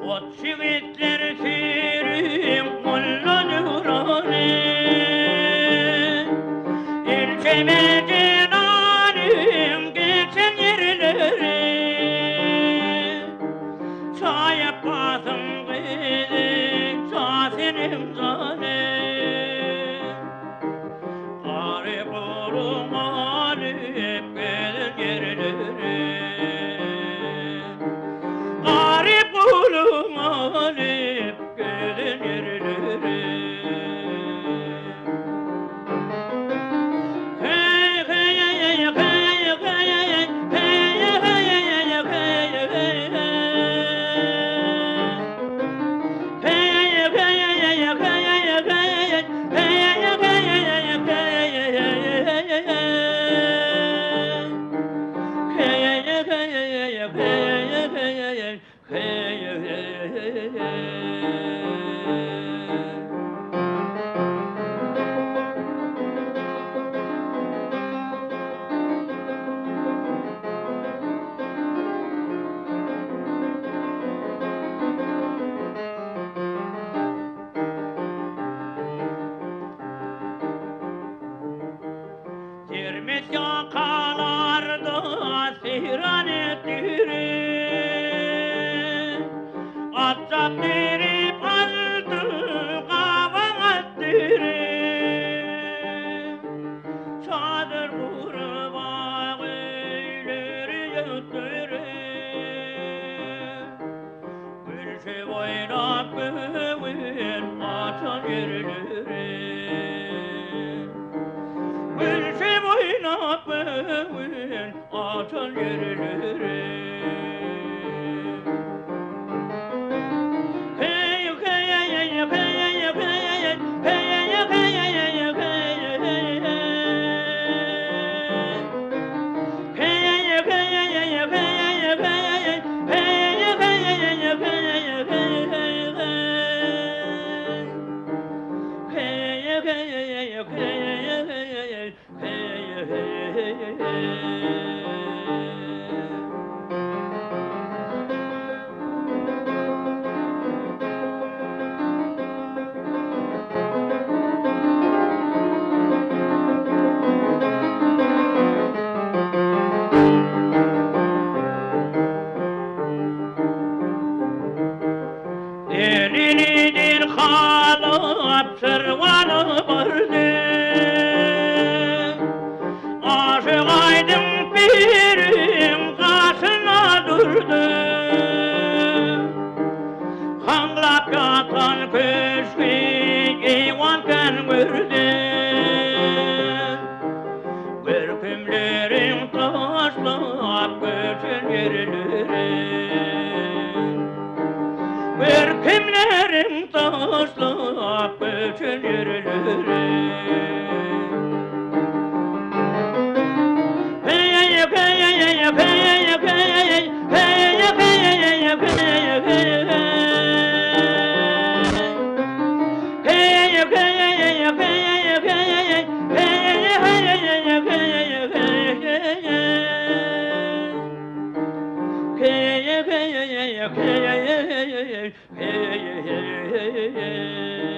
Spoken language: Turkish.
Ot şiitler şiirim kullanırane İlçeme cenanim geçen yerleri Şayet basın kıydık şasenim zalim Arif olum alip gelir yerleri Arif olum alip gelir yerleri Hey hey hey hey hey hey hey hey hey Girmiş yakalarda sihran ettirir Atacak dirip aldı kavan ettirir Çadır kurbağa ileri götürür Gülşe oynap göğün açan yerleri Gülşe oynap göğün açan yerleri Hey hey hey hey hey hey Elini halap sırvanı vardı Aşık aydın pirim karşına durdu Hanglap yatan köşkü eyvanken gördü Görkümlerin taşlap göçün yerleri Görkümlerim taşlap göçün yerleri Hey hey hey hey hey hey hey hey